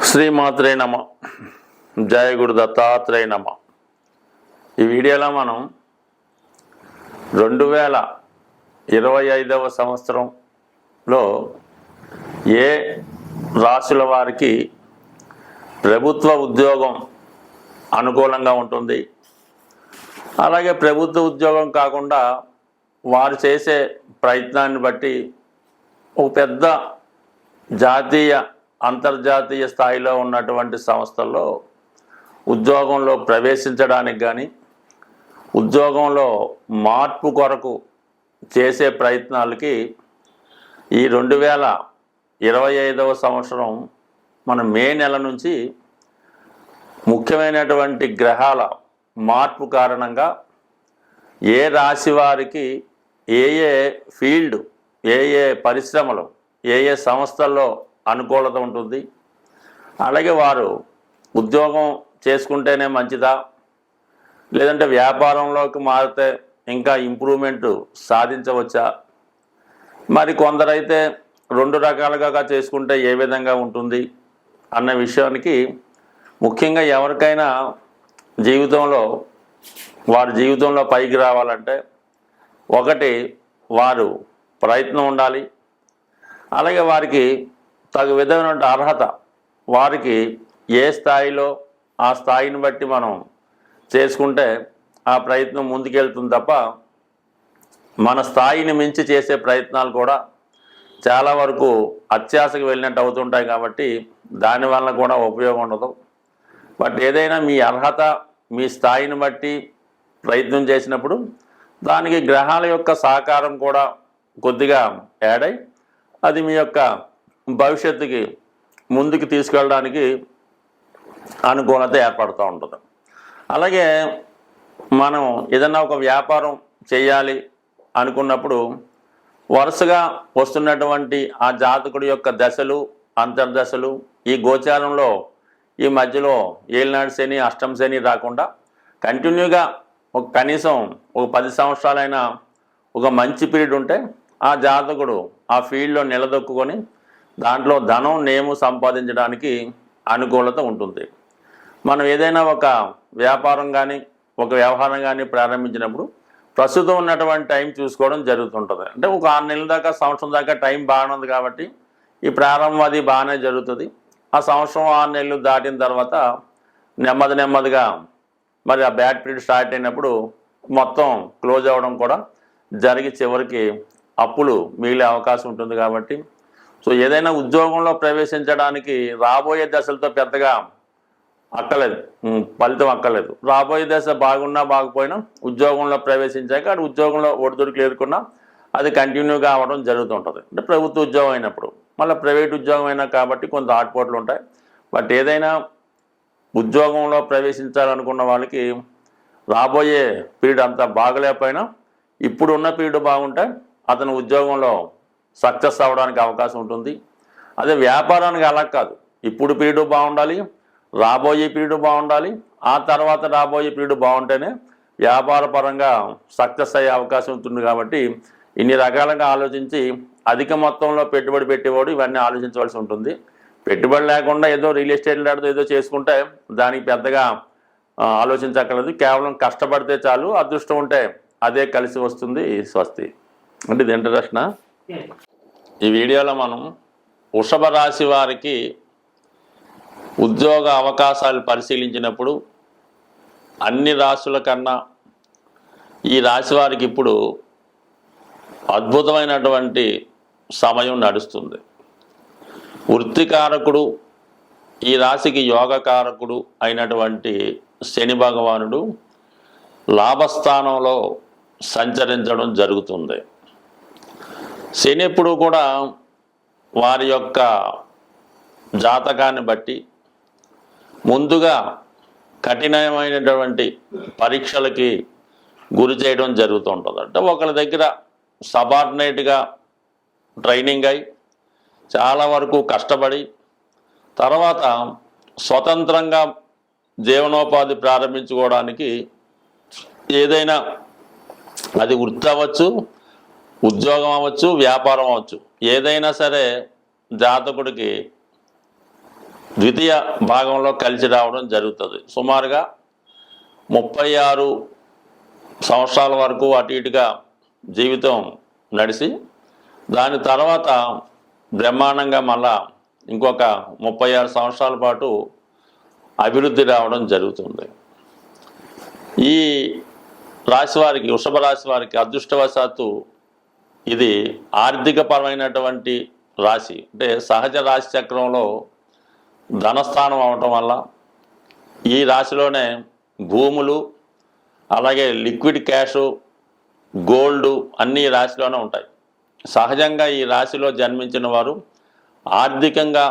శ్రీమాత్రే నమ. జయ గురు దత్తాత్రేయ నమ. ఈ వీడియోలో మనం 2025వ సంవత్సరంలో ఏ రాశుల వారికి ప్రభుత్వ ఉద్యోగం అనుకూలంగా ఉంటుంది, అలాగే ప్రభుత్వ ఉద్యోగం కాకుండా వారు చేసే ప్రయత్నాన్ని బట్టి ఒక పెద్ద జాతీయ అంతర్జాతీయ స్థాయిలో ఉన్నటువంటి సంస్థల్లో ఉద్యోగంలో ప్రవేశించడానికి కానీ ఉద్యోగంలో మార్పు కొరకు చేసే ప్రయత్నాలకి ఈ 2025వ సంవత్సరం మన మే నెల నుంచి ముఖ్యమైనటువంటి గ్రహాల మార్పు కారణంగా ఏ రాశి వారికి ఏ ఫీల్డ్, ఏ పరిశ్రమలు, ఏ సంస్థల్లో అనుకూలత ఉంటుంది, అలాగే వారు ఉద్యోగం చేసుకుంటేనే మంచిదా, లేదంటే వ్యాపారంలోకి మారితే ఇంకా ఇంప్రూవ్మెంట్ సాధించవచ్చా, మరి కొందరైతే 2 రకాలుగా చేసుకుంటే ఏ విధంగా ఉంటుంది అన్న విషయానికి ముఖ్యంగా ఎవరికైనా వారి జీవితంలో పైకి రావాలంటే ఒకటి వారు ప్రయత్నం ఉండాలి, అలాగే వారికి తగు విధమైన అర్హత, వారికి ఏ స్థాయిలో ఆ స్థాయిని బట్టి మనం చేసుకుంటే ఆ ప్రయత్నం ముందుకెళ్తుంది తప్ప మన స్థాయిని మించి చేసే ప్రయత్నాలు కూడా చాలా వరకు అత్యాశకు వెళ్ళినట్టు అవుతుంటాయి. కాబట్టి దానివల్ల కూడా ఉపయోగం ఉండదు. బట్ ఏదైనా మీ అర్హత, మీ స్థాయిని బట్టి ప్రయత్నం చేసినప్పుడు దానికి గ్రహాల యొక్క సహకారం కూడా కొద్దిగా యాడ్ అయ్యి అది మీ యొక్క భవిష్యత్తుకి ముందుకు తీసుకెళ్ళడానికి అనుకూలత ఏర్పడుతూ ఉంటుంది. అలాగే మనం ఏదన్నా ఒక వ్యాపారం చేయాలి అనుకున్నప్పుడు వరుసగా వస్తున్నటువంటి ఆ జాతకుడి యొక్క దశలు, అంతర్దశలు, ఈ గోచారంలో ఈ మధ్యలో ఏలినాడు శని, అష్టమ శని రాకుండా కంటిన్యూగా కనీసం ఒక 10 సంవత్సరాలైనా ఒక మంచి పీరియడ్ ఉంటే ఆ జాతకుడు ఆ ఫీల్డ్లో నిలదొక్కుని దాంట్లో ధనం, నేము సంపాదించడానికి అనుకూలత ఉంటుంది. మనం ఏదైనా ఒక వ్యాపారం కానీ ఒక వ్యవహారం కానీ ప్రారంభించినప్పుడు ప్రస్తుతం ఉన్నటువంటి టైం చూసుకోవడం జరుగుతుంటుంది. అంటే ఒక 6 నెలల దాకా, సంవత్సరం దాకా టైం బాగానే ఉంది కాబట్టి ఈ ప్రారంభం అది బాగానే జరుగుతుంది. ఆ సంవత్సరం 6 నెలలు దాటిన తర్వాత నెమ్మదిగా మరి ఆ బ్యాడ్ పీరియడ్ స్టార్ట్ అయినప్పుడు మొత్తం క్లోజ్ అవ్వడం కూడా జరిగి చివరికి అప్పులు మిగిలే అవకాశం ఉంటుంది. కాబట్టి ఏదైనా ఉద్యోగంలో ప్రవేశించడానికి రాబోయే దశలతో పెద్దగా ఫలితం అక్కర్లేదు. రాబోయే దశ బాగున్నా బాగుపోయినా ఉద్యోగంలో ప్రవేశించాక అది ఉద్యోగంలో ఒడిదుడుకులు ఎదుర్కొన్నా అది కంటిన్యూగా అవ్వడం జరుగుతుంటుంది. అంటే ప్రభుత్వ ఉద్యోగం అయినప్పుడు, మళ్ళీ ప్రైవేట్ ఉద్యోగం అయినా కాబట్టి కొంత ఆటుపోట్లు ఉంటాయి. బట్ ఏదైనా ఉద్యోగంలో ప్రవేశించాలనుకున్న వాళ్ళకి రాబోయే పీరియడ్ అంతా బాగలేకపోయినా ఇప్పుడున్న పీరియడ్ బాగుంటే అతను ఉద్యోగంలో సక్సెస్ అవ్వడానికి అవకాశం ఉంటుంది. అదే వ్యాపారానికి అలా కాదు, ఇప్పుడు పీరియడ్ బాగుండాలి, రాబోయే పీరియడ్ బాగుండాలి, ఆ తర్వాత రాబోయే పీరియడ్ బాగుంటేనే వ్యాపార పరంగా సక్సెస్ అయ్యే అవకాశం ఉంటుంది. కాబట్టి ఇన్ని రకాలుగా ఆలోచించి అధిక మొత్తంలో పెట్టుబడి పెట్టేవాడు ఇవన్నీ ఆలోచించవలసి ఉంటుంది. పెట్టుబడి లేకుండా ఏదో రియల్ ఎస్టేట్ లాంటిదో ఏదో చేసుకుంటే దానికి పెద్దగా ఆలోచించక్కర్లేదు. కేవలం కష్టపడితే చాలు, అదృష్టం ఉంటే అదే కలిసి వస్తుంది. స్వస్తి. అంటే ఇది ఇంట్రడక్షన్. ఈ వీడియోలో మనం వృషభ రాశి వారికి ఉద్యోగ అవకాశాలు పరిశీలించినప్పుడు అన్ని రాశుల కన్నా ఈ రాశి వారికి ఇప్పుడు అద్భుతమైనటువంటి సమయం నడుస్తుంది. వృత్తికారకుడు, ఈ రాశికి యోగకారకుడు అయినటువంటి శని భగవానుడు లాభస్థానంలో సంచరించడం జరుగుతుంది. శని ఎప్పుడు కూడా వారి యొక్క జాతకాన్ని బట్టి ముందుగా కఠినమైనటువంటి పరీక్షలకి గురి చేయడం జరుగుతుంటుంది. అంటే ఒకరి దగ్గర సబార్డినేట్గా ట్రైనింగ్ అయి చాలా వరకు కష్టపడి తర్వాత స్వతంత్రంగా జీవనోపాధి ప్రారంభించుకోవడానికి ఏదైనా అది వృత్తి అవ్వచ్చు, ఉద్యోగం అవ్వచ్చు, వ్యాపారం అవ్వచ్చు, ఏదైనా సరే జాతకుడికి ద్వితీయ భాగంలో కలిసి రావడం జరుగుతుంది. సుమారుగా 36 సంవత్సరాల వరకు అటు ఇటుగా జీవితం నడిచి దాని తర్వాత బ్రహ్మాండంగా మళ్ళా ఇంకొక 36 సంవత్సరాల పాటు అభివృద్ధి రావడం జరుగుతుంది. ఈ రాశి వారికి, వృషభ రాశి వారికి అదృష్టవశాత్తు ఇది ఆర్థికపరమైనటువంటి రాశి, అంటే సహజ రాశి చక్రంలో ధనస్థానం అవటం వల్ల ఈ రాశిలోనే భూములు, అలాగే లిక్విడ్ క్యాషు, గోల్డ్ అన్నీ రాశిలోనే ఉంటాయి. సహజంగా ఈ రాశిలో జన్మించిన వారు ఆర్థికంగా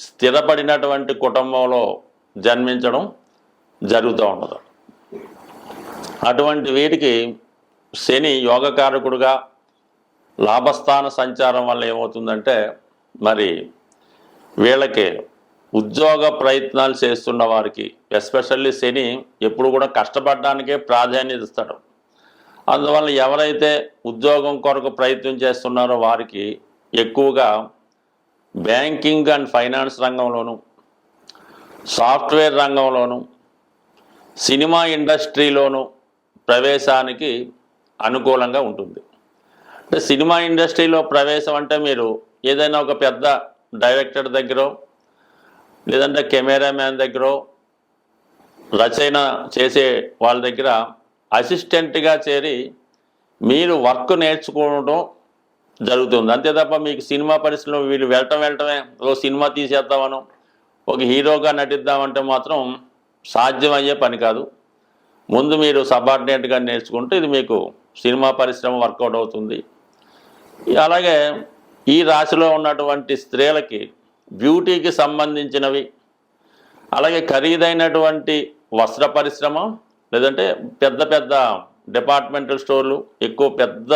స్థిరపడినటువంటి కుటుంబంలో జన్మించడం జరుగుతూ ఉండదు. అటువంటి వీటికి శని యోగకారకుడుగా లాభస్థాన సంచారం వల్ల ఏమవుతుందంటే, మరి వీళ్ళకి ఉద్యోగ ప్రయత్నాలు చేస్తున్న వారికి ఎస్పెషల్లీ శని ఎప్పుడు కూడా కష్టపడడానికే ప్రాధాన్యత ఇస్తాడు. అందువల్ల ఎవరైతే ఉద్యోగం కొరకు ప్రయత్నం చేస్తున్నారో వారికి ఎక్కువగా బ్యాంకింగ్ అండ్ ఫైనాన్స్ రంగంలోను, సాఫ్ట్వేర్ రంగంలోను, సినిమా ఇండస్ట్రీలోను ప్రవేశానికి అనుకూలంగా ఉంటుంది. అంటే సినిమా ఇండస్ట్రీలో ప్రవేశం అంటే మీరు ఏదైనా ఒక పెద్ద డైరెక్టర్ దగ్గర, లేదంటే కెమెరామ్యాన్ దగ్గర, రచన చేసే వాళ్ళ దగ్గర అసిస్టెంట్గా చేరి మీరు వర్క్ నేర్చుకోవడం జరుగుతుంది. అంతే తప్ప మీకు సినిమా పరిశ్రమలో వీళ్ళు వెళ్ళటమే ఓ సినిమా తీసేద్దామను, ఒక హీరోగా నటిద్దామంటే మాత్రం సాధ్యమయ్యే పని కాదు. ముందు మీరు సబార్డినేట్గా నేర్చుకుంటే ఇది మీకు సినిమా పరిశ్రమ వర్కౌట్ అవుతుంది. అలాగే ఈ రాశిలో ఉన్నటువంటి స్త్రీలకి బ్యూటీకి సంబంధించినవి, అలాగే ఖరీదైనటువంటి వస్త్ర పరిశ్రమ, లేదంటే పెద్ద పెద్ద డిపార్ట్మెంటల్ స్టోర్లు, ఎక్కువ పెద్ద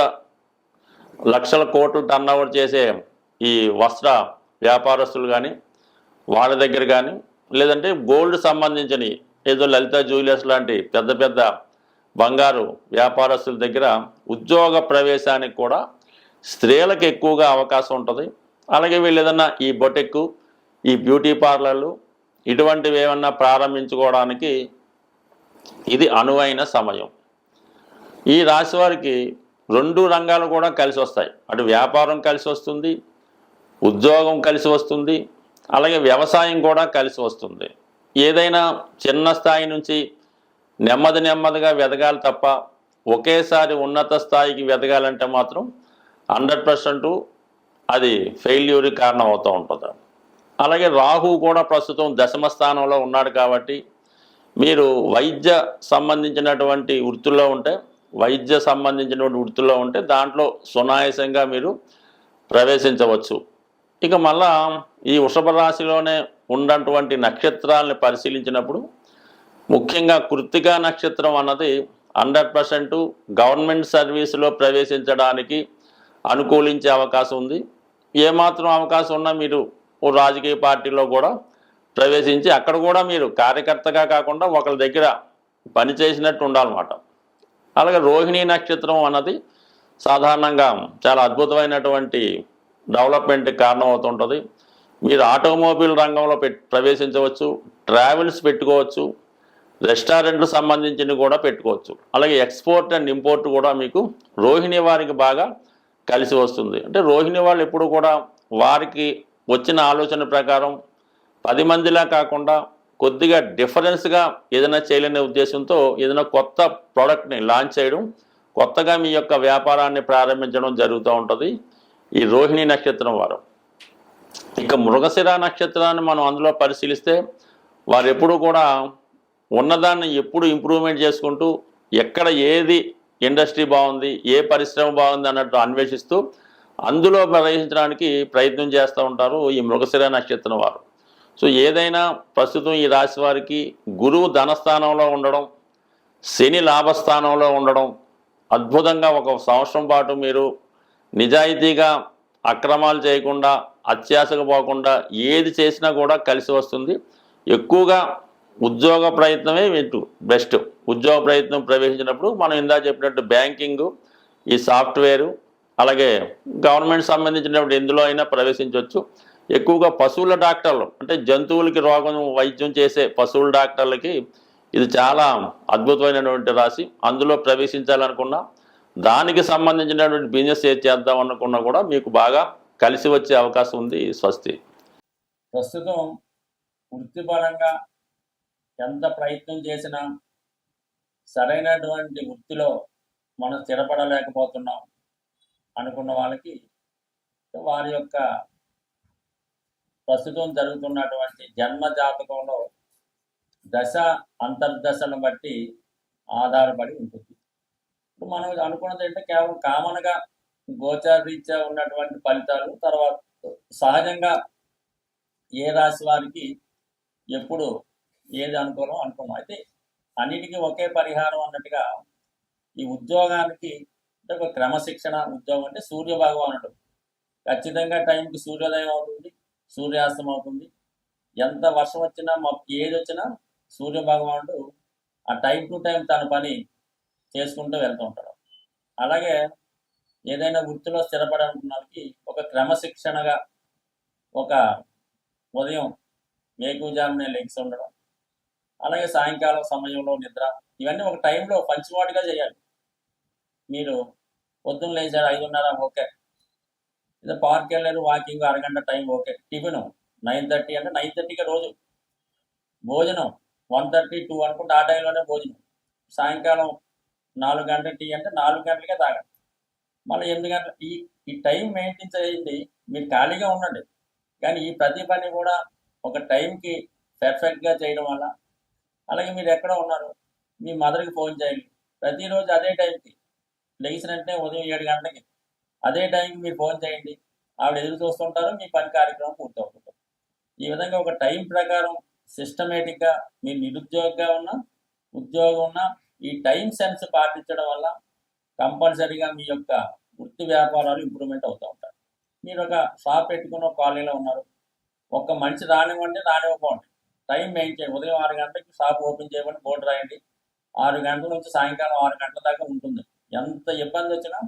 లక్షల కోట్లు టర్న్ ఓవర్ చేసే ఈ వస్త్ర వ్యాపారస్తులు కానీ వాళ్ళ దగ్గర కానీ, లేదంటే గోల్డ్ సంబంధించినవి ఏదో లలిత జ్యువెలర్స్ లాంటి పెద్ద పెద్ద బంగారు వ్యాపారస్తుల దగ్గర ఉద్యోగ ప్రవేశానికి కూడా స్త్రీలకు ఎక్కువగా అవకాశం ఉంటుంది. అలాగే వీళ్ళు ఏదన్నా ఈ బొటెక్కు, ఈ బ్యూటీ పార్లర్లు ఇటువంటివి ఏమన్నా ప్రారంభించుకోవడానికి ఇది అనువైన సమయం. ఈ రాశి వారికి 2 రంగాలు కూడా కలిసి వస్తాయి. అటు వ్యాపారం కలిసి వస్తుంది, ఉద్యోగం కలిసి వస్తుంది, అలాగే వ్యవసాయం కూడా కలిసి వస్తుంది. ఏదైనా చిన్న స్థాయి నుంచి నెమ్మదిగా ఎదగాలి తప్ప ఒకేసారి ఉన్నత స్థాయికి ఎదగాలంటే మాత్రం 100% అది ఫెయిల్యూర్కి కారణం అవుతూ ఉంటుంది. అలాగే రాహు కూడా ప్రస్తుతం దశమ స్థానంలో ఉన్నాడు కాబట్టి మీరు వైద్య సంబంధించినటువంటి వృత్తుల్లో ఉంటే దాంట్లో సునాయాసంగా మీరు ప్రవేశించవచ్చు. ఇక మళ్ళా ఈ వృషభ రాశిలోనే ఉన్నటువంటి నక్షత్రాలను పరిశీలించినప్పుడు ముఖ్యంగా కృత్తికా నక్షత్రం అన్నది 100% గవర్నమెంట్ సర్వీసులో ప్రవేశించడానికి అనుకూలించే అవకాశం ఉంది. ఏమాత్రం అవకాశం ఉన్నా మీరు ఓ రాజకీయ పార్టీలో కూడా ప్రవేశించి అక్కడ కూడా మీరు కార్యకర్తగా కాకుండా ఒకరి దగ్గర పనిచేసినట్టు ఉండాలన్నమాట. అలాగే రోహిణీ నక్షత్రం అన్నది సాధారణంగా చాలా అద్భుతమైనటువంటి డెవలప్మెంట్కి కారణం అవుతుంటుంది. మీరు ఆటోమొబైల్ రంగంలో ప్రవేశించవచ్చు, ట్రావెల్స్ పెట్టుకోవచ్చు, రెస్టారెంట్లకు సంబంధించినవి కూడా పెట్టుకోవచ్చు. అలాగే ఎక్స్పోర్ట్ అండ్ ఇంపోర్ట్ కూడా మీకు రోహిణి వారికి బాగా కలిసి వస్తుంది. అంటే రోహిణి వాళ్ళు ఎప్పుడు కూడా వారికి వచ్చిన ఆలోచన ప్రకారం 10 మందిలా కాకుండా కొద్దిగా డిఫరెన్స్గా ఏదైనా చేయలేని ఉద్దేశంతో ఏదైనా కొత్త ప్రోడక్ట్ని లాంచ్ చేయడం, కొత్తగా మీ యొక్క వ్యాపారాన్ని ప్రారంభించడం జరుగుతూ ఉంటుంది ఈ రోహిణి నక్షత్రం వారు. ఇక మృగశిర నక్షత్రాన్ని మనం అందులో పరిశీలిస్తే వారు ఎప్పుడు కూడా ఉన్నదాన్ని ఎప్పుడు ఇంప్రూవ్మెంట్ చేసుకుంటూ ఎక్కడ ఏది ఇండస్ట్రీ బాగుంది, ఏ పరిశ్రమ బాగుంది అన్నట్టు అన్వేషిస్తూ అందులో ప్రవేశించడానికి ప్రయత్నం చేస్తూ ఉంటారు ఈ మృగశిర నక్షత్రం వారు. సో ఏదైనా ప్రస్తుతం ఈ రాశి వారికి గురువు ధనస్థానంలో ఉండడం, శని లాభస్థానంలో ఉండడం, అద్భుతంగా ఒక సంవత్సరం పాటు మీరు నిజాయితీగా అక్రమాలు చేయకుండా, అత్యాశకు పోకుండా ఏది చేసినా కూడా కలిసి వస్తుంది. ఎక్కువగా ఉద్యోగ ప్రయత్నమే మీకు బెస్ట్. ఉద్యోగ ప్రయత్నం ప్రవేశించినప్పుడు మనం ఇందా చెప్పినట్టు బ్యాంకింగు, ఈ సాఫ్ట్వేరు, అలాగే గవర్నమెంట్ సంబంధించినప్పుడు ఎందులో అయినా ప్రవేశించవచ్చు. ఎక్కువగా పశువుల డాక్టర్లు అంటే జంతువులకి రోగం వైద్యం చేసే పశువుల డాక్టర్లకి ఇది చాలా అద్భుతమైనటువంటి రాశి. అందులో ప్రవేశించాలనుకున్నా దానికి సంబంధించినటువంటి బిజినెస్ ఏది చేద్దాం అనుకున్నా కూడా మీకు బాగా కలిసి వచ్చే అవకాశం ఉంది. స్వస్తి. ప్రస్తుతం వృత్తిపరంగా ఎంత ప్రయత్నం చేసినా సరైనటువంటి వృత్తిలో మనం స్థిరపడలేకపోతున్నాం అనుకున్న వాళ్ళకి వారి యొక్క ప్రస్తుతం జరుగుతున్నటువంటి జన్మ జాతకంలో దశ అంతర్దశను బట్టి ఆధారపడి ఉంటుంది. ఇప్పుడు మనం అనుకున్నది అంటే కేవలం కామన్గా గోచారీత్యా ఉన్నటువంటి ఫలితాలు, తర్వాత సహజంగా ఏ రాశి వారికి ఎప్పుడు ఏది అనుకూలం అనుకున్నాం. అయితే అన్నిటికీ ఒకే పరిహారం అన్నట్టుగా ఈ ఉద్యోగానికి అంటే ఒక క్రమశిక్షణ ఉద్యోగం అంటే సూర్య భగవానుడు ఖచ్చితంగా టైంకి సూర్యోదయం అవుతుంది, సూర్యాస్తం అవుతుంది. ఎంత వర్షం వచ్చినా ఏది వచ్చినా సూర్య భగవానుడు ఆ టైం టు టైం తన పని చేసుకుంటూ వెళ్తూ ఉంటాడు. అలాగే ఏదైనా వృత్తిలో స్థిరపడాలనుకున్నకి ఒక క్రమశిక్షణగా ఒక ఉదయం వేకువజామునే లెగ్స్ ఉండడం, అలాగే సాయంకాలం సమయంలో నిద్ర, ఇవన్నీ ఒక టైంలో పంచువాటిగా చేయాలి. మీరు పొద్దున్న లేచారు 5:30 ఓకే, ఇదే పార్క్ వెళ్ళారు వాకింగ్ అరగంట టైం ఓకే, టిఫిన్ 9:30 అంటే 9:30కి రోజు భోజనం 1:30 2 అనుకుంటే ఆ టైంలోనే భోజనం, సాయంకాలం 4 గంటల టీ అంటే 4 గంటలకే తాగండి, మళ్ళీ 8 గంటల ఈ టైం మెయింటైన్ చేయండి. మీరు ఖాళీగా ఉండండి, కానీ ఈ ప్రతి పని కూడా ఒక టైంకి పర్ఫెక్ట్గా చేయడం వల్ల, అలాగే మీరు ఎక్కడ ఉన్నారు మీ మదర్కి ఫోన్ చేయండి ప్రతిరోజు అదే టైంకి, లేచినంటే ఉదయం 7 గంటలకి అదే టైంకి మీరు ఫోన్ చేయండి, ఆవిడ ఎదురు చూస్తుంటారు, మీ పని కార్యక్రమం పూర్తవుతుంటారు. ఈ విధంగా ఒక టైం ప్రకారం సిస్టమేటిక్గా మీరు నిరుద్యోగిగా ఉన్నా ఉద్యోగం ఉన్నా ఈ టైం సెన్స్ పాటించడం వల్ల కంపల్సరీగా మీ యొక్క వృత్తి వ్యాపారాలు ఇంప్రూవ్మెంట్ అవుతూ ఉంటాయి. మీరు ఒక షాప్ పెట్టుకున్న కాలనీలో ఉన్నారు, ఒక్క మనిషి రానివ్వండి రానివ్వకండి, టైం మెయింటైన్ ఉదయం 6 గంటలకి షాప్ ఓపెన్ చేయమని బోర్డు రాయండి, 6 గంటల నుంచి సాయంకాలం 6 గంటల దాకా ఉంటుంది. ఎంత ఇబ్బంది వచ్చినా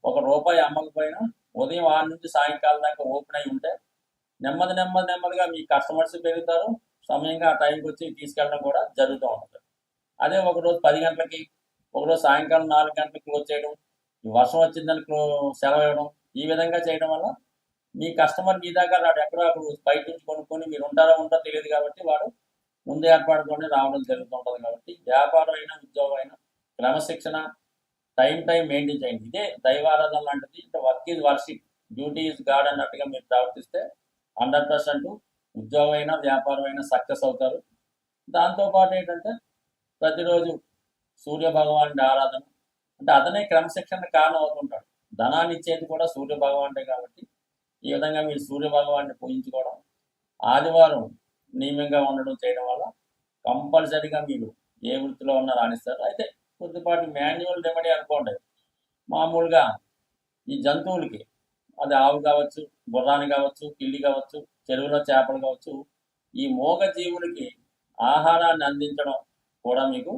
₹1 అమ్మకపోయినా ఉదయం 6 నుంచి సాయంకాలం దాకా ఓపెన్ అయి ఉంటే నెమ్మదిగా మీ కస్టమర్స్ పెరుగుతారు, సమయంగా ఆ టైంకి వచ్చి తీసుకెళ్ళడం కూడా జరుగుతూ ఉంటుంది. అదే ఒకరోజు 10 గంటలకి, ఒకరోజు సాయంకాలం 4 గంటలకు క్లోజ్ చేయడం, వర్షం వచ్చిందని సెలవు ఇవ్వడం, ఈ విధంగా చేయడం వల్ల మీ కస్టమర్ మీ దగ్గర రాడు, ఎక్కడో అక్కడ బయట నుంచి కొనుక్కొని మీరు ఉంటారో తెలియదు కాబట్టి వాడు ముందు ఏర్పాటుతోనే రావడం జరుగుతుంటుంది. కాబట్టి వ్యాపారం అయినా ఉద్యోగం అయినా క్రమశిక్షణ టైం మెయింటైన్ చేయండి. ఇదే దైవారాధన లాంటిది. Work is worship, duty is God అన్నట్టుగా మీరు ప్రవర్తిస్తే 100% ఉద్యోగం అయినా వ్యాపారం అయినా సక్సెస్ అవుతారు. దాంతోపాటు ఏంటంటే ప్రతిరోజు సూర్య భగవానుడి ఆరాధన, అంటే అతనే క్రమశిక్షణ కారణం అవుతుంటాడు. ధనాన్ని ఇచ్చేది కూడా సూర్య భగవానుడే కాబట్టి ఈ విధంగా మీరు సూర్య భగవాన్ని పూజించుకోవడం, ఆదివారం నియమంగా ఉండడం చేయడం వల్ల కంపల్సరీగా మీరు ఏ వృత్తిలో ఉన్నా రాణిస్తారు. అయితే కొద్దిపాటి మాన్యువల్ రెమెడీ అనుకోండి, మామూలుగా ఈ జంతువులకి అది ఆవు కావచ్చు, గుర్రాన్ని కావచ్చు, పిల్లి కావచ్చు, చెరువులో చేపలు కావచ్చు, ఈ మూగ జీవులకి ఆహారాన్ని అందించడం కూడా మీకు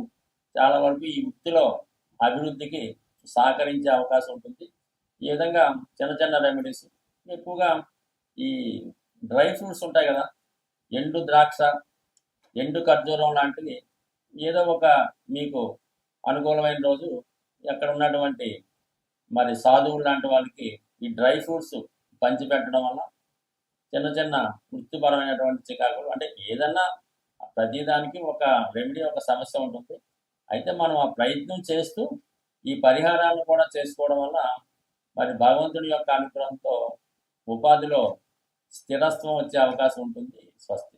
చాలా వరకు ఈ వృత్తిలో అభివృద్ధికి సహకరించే అవకాశం ఉంటుంది. ఈ విధంగా చిన్న రెమెడీస్ ఎక్కువగా ఈ డ్రై ఫ్రూట్స్ ఉంటాయి కదా, ఎండు ద్రాక్ష, ఎండు ఖర్జూరం లాంటివి ఏదో ఒక మీకు అనుకూలమైన రోజు ఎక్కడ ఉన్నటువంటి మరి సాధువులు లాంటి వాళ్ళకి ఈ డ్రై ఫ్రూట్స్ పంచిపెట్టడం వల్ల చిన్న వృత్తిపరమైనటువంటి చికాకులు, అంటే ఏదన్నా ప్రతిదానికి ఒక రెమెడీ ఒక సమస్య ఉంటుంది. అయితే మనం ఆ ప్రయత్నం చేస్తూ ఈ పరిహారాలను కూడా చేసుకోవడం వల్ల మరి భగవంతుని యొక్క అనుగ్రహంతో ఉపాధిలో స్థిరత్వం వచ్చే అవకాశం ఉంటుంది. స్వస్తి.